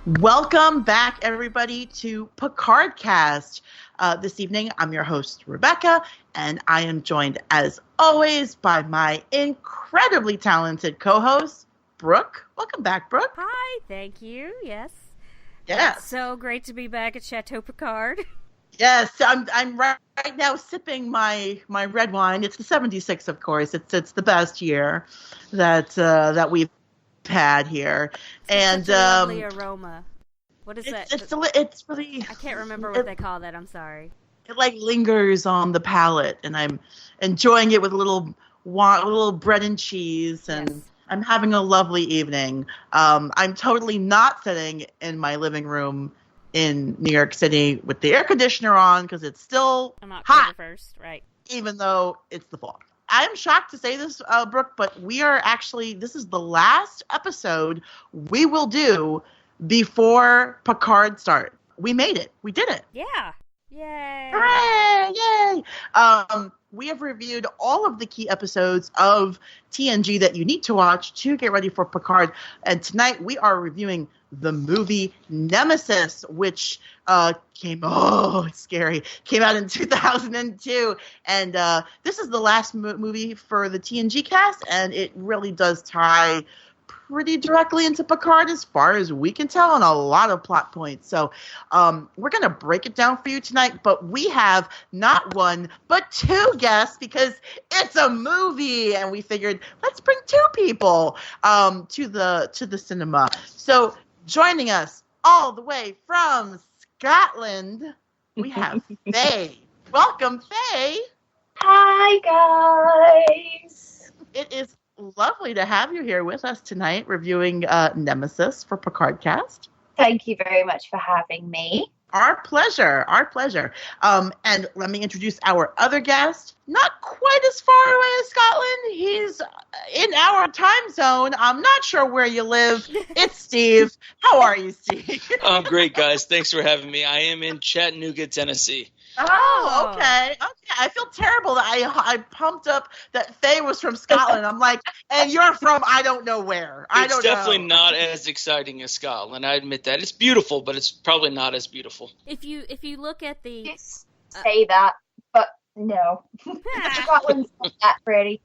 Welcome back, everybody, to Picard Cast. This evening, I'm your host, Rebecca, and I am joined, as always, by my incredibly talented co-host, Brooke. Welcome back, Brooke. Hi, thank you. Yes. Yes. It's so great to be back at Chateau Picard. Yes, I'm right now sipping my red wine. It's the 76, of course. It's the best year that we've had here, and such a lovely aroma. What is that? It's really. I can't remember what they call that. I'm sorry. It lingers on the palate, and I'm enjoying it with a little bread and cheese, and yes. I'm having a lovely evening. I'm totally not sitting in my living room in New York City with the air conditioner on because it's still hot. First, right? Even though it's the fall. I'm shocked to say this, Brooke, but this is the last episode we will do before Picard starts. We made it. We did it. Yeah. Yay. Hooray! Yay! We have reviewed all of the key episodes of TNG that you need to watch to get ready for Picard. And tonight we are reviewing the movie Nemesis, which came out in 2002. And this is the last movie for the TNG cast, and it really does tie pretty directly into Picard as far as we can tell on a lot of plot points. So we're going to break it down for you tonight, but we have not one, but two guests because it's a movie, and we figured let's bring two people to the cinema. So joining us all the way from Scotland, we have Fay. Welcome, Fay. Hi, guys. It is lovely to have you here with us tonight reviewing Nemesis for Picard Cast. Thank you very much for having me. Our pleasure. And let me introduce our other guest. Not quite as far away as Scotland. He's in our time zone. I'm not sure where you live. It's Steve. How are you, Steve? I'm great, guys. Thanks for having me. I am in Chattanooga, Tennessee. Oh, okay. I feel terrible that I pumped up that Faye was from Scotland. I'm like, and you're from I don't know where. It's definitely not as exciting as Scotland. I admit that. It's beautiful, but it's probably not as beautiful. If you look at the say that, but no, Scotland's not that pretty.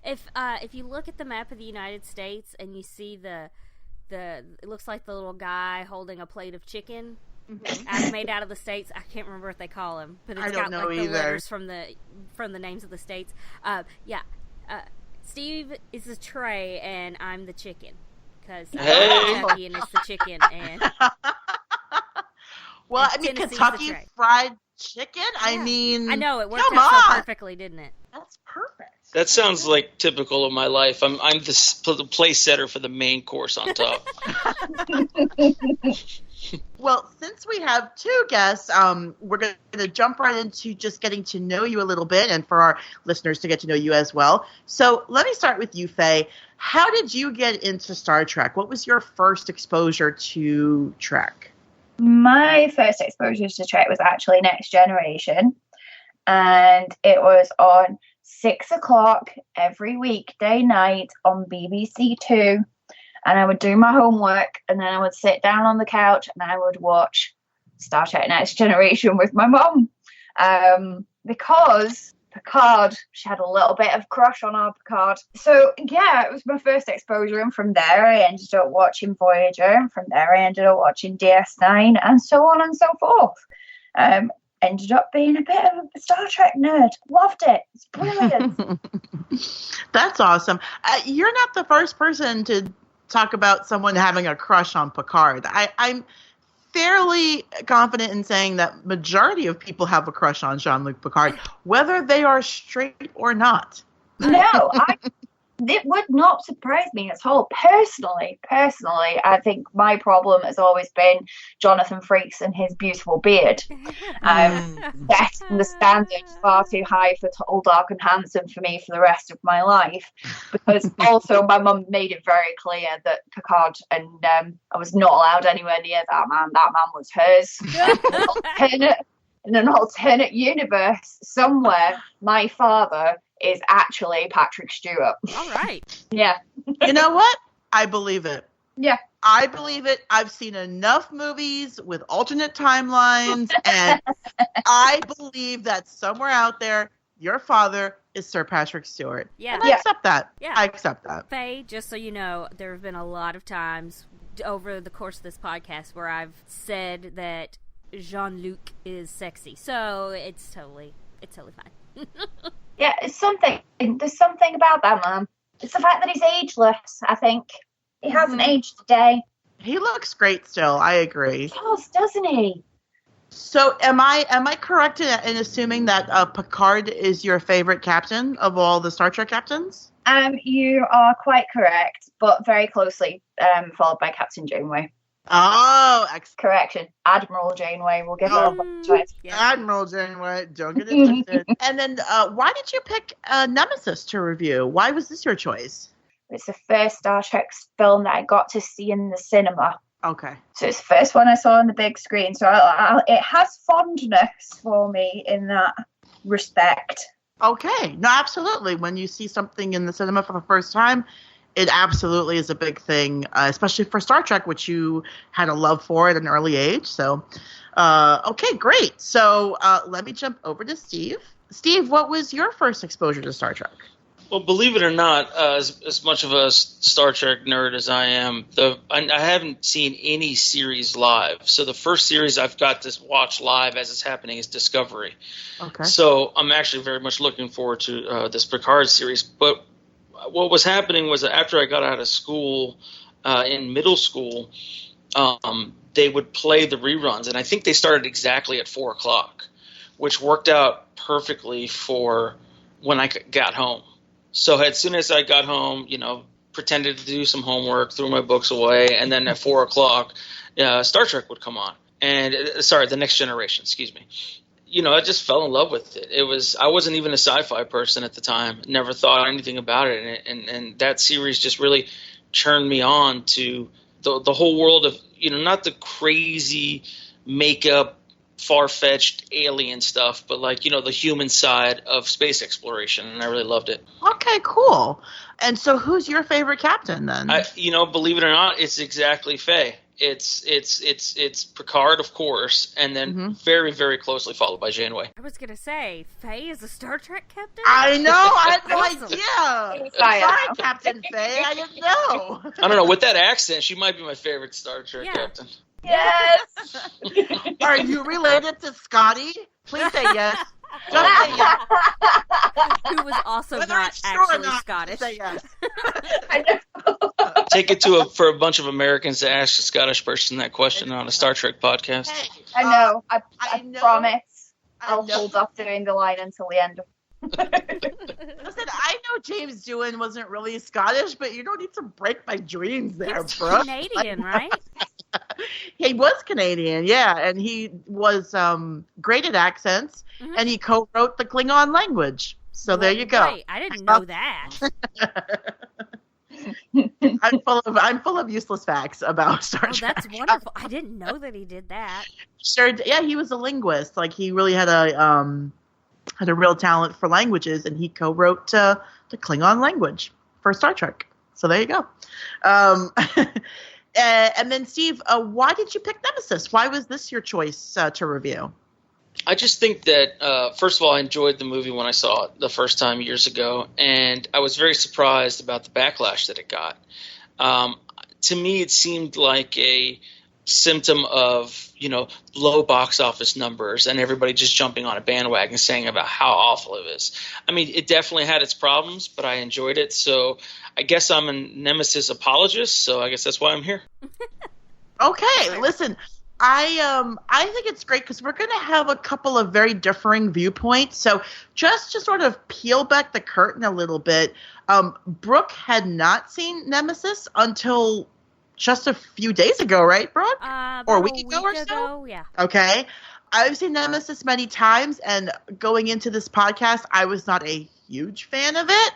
If you look at the map of the United States and you see it looks like the little guy holding a plate of chicken. Made out of the states. I can't remember what they call them, but it's got like the letters from the names of the states. Steve is the tray, and I'm the chicken because Kentucky and it's the chicken. And well, I mean, Kentucky Fried Chicken. Yeah. I mean, I know it worked out so perfectly, didn't it? That's perfect. That sounds like typical of my life. I'm the place setter for the main course on top. Well, since we have two guests, we're going to jump right into just getting to know you a little bit and for our listeners to get to know you as well. So let me start with you, Faye. How did you get into Star Trek? What was your first exposure to Trek? My first exposure to Trek was actually Next Generation, and it was on 6 o'clock every weekday night on BBC Two. And I would do my homework, and then I would sit down on the couch and I would watch Star Trek Next Generation with my mum. Because Picard, she had a little bit of crush on our Picard. So, yeah, it was my first exposure. And from there, I ended up watching Voyager. And from there, I ended up watching DS9 and so on and so forth. Ended up being a bit of a Star Trek nerd. Loved it. It's brilliant. That's awesome. You're not the first person to talk about someone having a crush on Picard. I'm fairly confident in saying that majority of people have a crush on Jean-Luc Picard, whether they are straight or not. No, it would not surprise me at all. Personally, I think my problem has always been Jonathan Frakes and his beautiful beard. Setting the standard far too high for tall, dark and handsome for me for the rest of my life. Because also my mum made it very clear that Picard and I was not allowed anywhere near that man. That man was hers. In an alternate universe, somewhere, my father is actually Patrick Stewart. All right. Yeah. You know what? I believe it. Yeah. I believe it. I've seen enough movies with alternate timelines, and I believe that somewhere out there, your father is Sir Patrick Stewart. Yeah. And I accept that. Yeah. I accept that. Faye, just so you know, there have been a lot of times over the course of this podcast where I've said that Jean-Luc is sexy. So it's totally fine. Yeah, it's something. There's something about that man. It's the fact that he's ageless, I think. He hasn't aged a day. He looks great still. I agree. He does, doesn't he? So am I correct in assuming that Picard is your favorite captain of all the Star Trek captains? You are quite correct, but very closely followed by Captain Janeway. Oh, excellent. Correction. Admiral Janeway. We'll give her a choice. Yeah. Admiral Janeway, don't get it twisted. And then why did you pick Nemesis to review? Why was this your choice? It's the first Star Trek film that I got to see in the cinema. Okay. So it's the first one I saw on the big screen. So it has fondness for me in that respect. Okay. No, absolutely. When you see something in the cinema for the first time, it absolutely is a big thing, especially for Star Trek, which you had a love for at an early age. So, okay, great. So let me jump over to Steve. Steve, what was your first exposure to Star Trek? Well, believe it or not, as much of a Star Trek nerd as I am, I haven't seen any series live. So the first series I've got to watch live as it's happening is Discovery. Okay. So I'm actually very much looking forward to this Picard series. But what was happening was that after I got out of school, in middle school, they would play the reruns. And I think they started exactly at 4 o'clock, which worked out perfectly for when I got home. So as soon as I got home, pretended to do some homework, threw my books away, and then at 4 o'clock, Star Trek would come on. And The Next Generation, excuse me. I just fell in love with it. I wasn't even a sci-fi person at the time. Never thought anything about it, and that series just really turned me on to the whole world of not the crazy makeup, far-fetched alien stuff, but the human side of space exploration, and I really loved it. Okay, cool. And so who's your favorite captain then? Believe it or not, it's exactly Faye. It's Picard, of course, and then very, very closely followed by Janeway. I was going to say, Faye is a Star Trek captain? I know, I had no Awesome. idea. Sorry, Captain Faye, I didn't know. I don't know, with that accent, she might be my favorite Star Trek captain. Yes. Are you related to Scotty? Please say yes. Just say yes. Who was also Whether not it's true or actually not, Scottish. say yes. I know. Take it for a bunch of Americans to ask a Scottish person that question on a Star Trek podcast. Hey, I know. I know. promise. I I'll know. hold off doing the line until the end. Listen, I know James Doohan wasn't really Scottish, but you don't need to break my dreams there, He's bro. Canadian, right? He was Canadian, yeah, and he was great at accents, and he co-wrote the Klingon language. So there you go. Wait, I didn't know that. I'm full of useless facts about Star Trek. That's wonderful. I didn't know that he did that. Sure, yeah, he was a linguist. He really had a real talent for languages, and he co-wrote the Klingon language for Star Trek. So there you go. And then, Steve, why did you pick Nemesis? Why was this your choice to review? I just think that, first of all, I enjoyed the movie when I saw it the first time years ago, and I was very surprised about the backlash that it got. To me, it seemed like a symptom of, low box office numbers and everybody just jumping on a bandwagon saying about how awful it is. I mean, it definitely had its problems, but I enjoyed it. So I guess I'm a Nemesis apologist, so I guess that's why I'm here. Okay, listen, I think it's great because we're going to have a couple of very differing viewpoints. So just to sort of peel back the curtain a little bit, Brooke had not seen Nemesis until just a few days ago, right, Brooke? Or a week ago or so? Yeah. Okay. I've seen Nemesis many times, and going into this podcast, I was not a huge fan of it.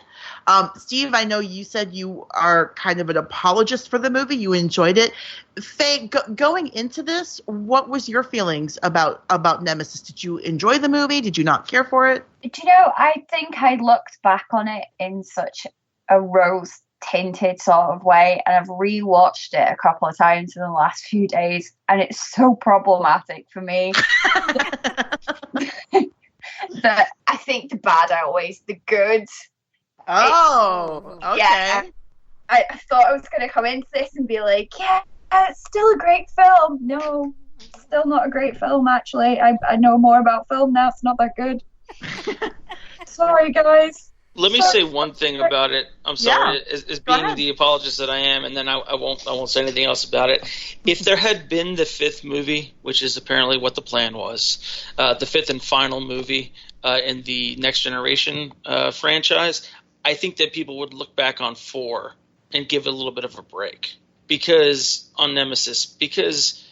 Steve, I know you said you are kind of an apologist for the movie. You enjoyed it. Faye, going into this, what was your feelings about Nemesis? Did you enjoy the movie? Did you not care for it? Do you know, I think I looked back on it in such a rose tinted sort of way, and I've rewatched it a couple of times in the last few days, and it's so problematic for me that I think the bad outweighs the good. Oh, okay. Yeah, I thought I was going to come into this and be like, yeah, it's still a great film. No, still not a great film, actually. I know more about film now. It's not that good. Sorry, guys. Let me say one thing about it. I'm sorry, as being the apologist that I am, and then I won't say anything else about it. If there had been the fifth movie, which is apparently what the plan was, the fifth and final movie in the Next Generation franchise, I think that people would look back on 4 and give it a little bit of a break on Nemesis, because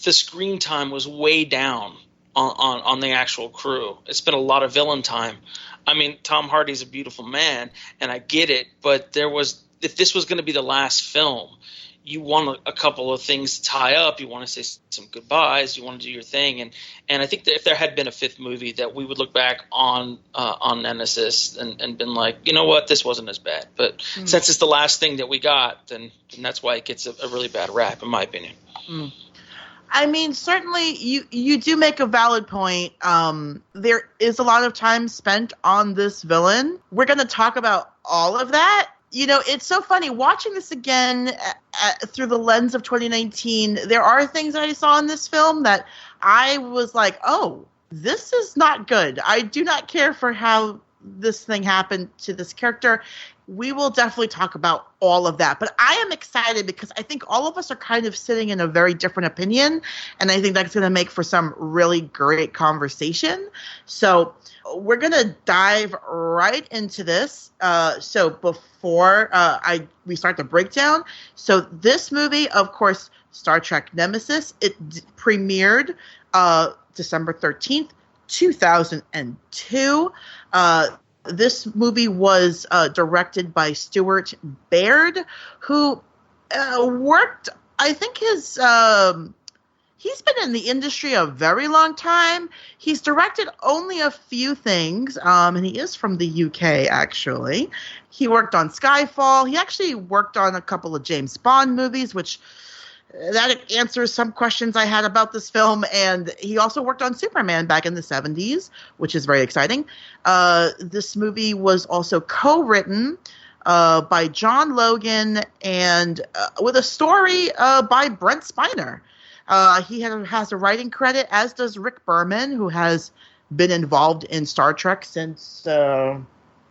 the screen time was way down on the actual crew. It's been a lot of villain time. I mean, Tom Hardy's a beautiful man, and I get it, but if this was going to be the last film, you want a couple of things to tie up. You want to say some goodbyes. You want to do your thing, and I think that if there had been a fifth movie, that we would look back on Nemesis and been like, you know what, this wasn't as bad. But since it's the last thing that we got, then that's why it gets a really bad rap, in my opinion. I mean, certainly you do make a valid point. There is a lot of time spent on this villain. We're going to talk about all of that. You know, it's so funny watching this again through the lens of 2019. There are things that I saw in this film that I was like, oh, this is not good. I do not care for how this thing happened to this character. We will definitely talk about all of that. But I am excited because I think all of us are kind of sitting in a very different opinion. And I think that's going to make for some really great conversation. So we're going to dive right into this. So before we start the breakdown. So this movie, of course, Star Trek Nemesis, it premiered December 13th, 2002. This movie was directed by Stuart Baird, who worked, I think he's been in the industry a very long time. He's directed only a few things, and he is from the UK, actually. He worked on Skyfall. He actually worked on a couple of James Bond movies, which that answers some questions I had about this film. And he also worked on Superman back in the 70s, which is very exciting. This movie was also co-written by John Logan and with a story by Brent Spiner. He has a writing credit, as does Rick Berman, who has been involved in Star Trek since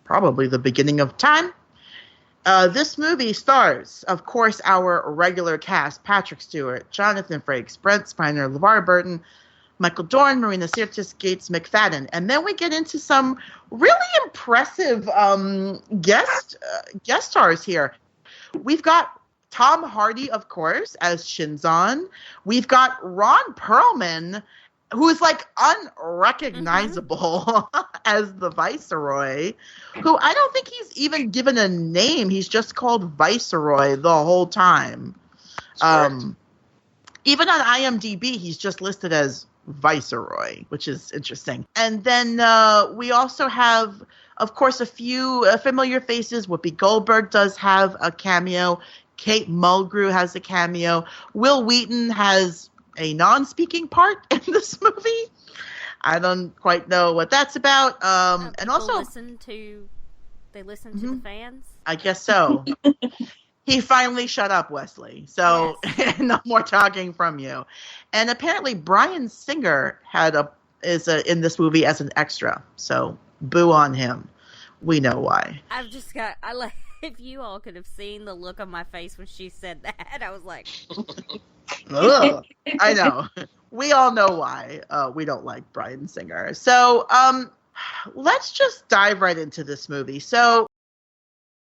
probably the beginning of time. This movie stars, of course, our regular cast: Patrick Stewart, Jonathan Frakes, Brent Spiner, LeVar Burton, Michael Dorn, Marina Sirtis, Gates McFadden. And then we get into some really impressive guest stars here. We've got Tom Hardy, of course, as Shinzon. We've got Ron Perlman, who is like unrecognizable as the Viceroy, who I don't think he's even given a name. He's just called Viceroy the whole time. Even on IMDb, he's just listed as Viceroy, which is interesting. And then we also have, of course, a few familiar faces. Whoopi Goldberg does have a cameo. Kate Mulgrew has a cameo. Will Wheaton has a non-speaking part in this movie. I don't quite know what that's about. And also they listen to the fans. I guess so. He finally shut up, Wesley. So yes. No more talking from you. And apparently Bryan Singer is in this movie as an extra. So boo on him. We know why. If you all could have seen the look on my face when she said that, I was like, ugh, I know. We all know why we don't like Bryan Singer. So let's just dive right into this movie. So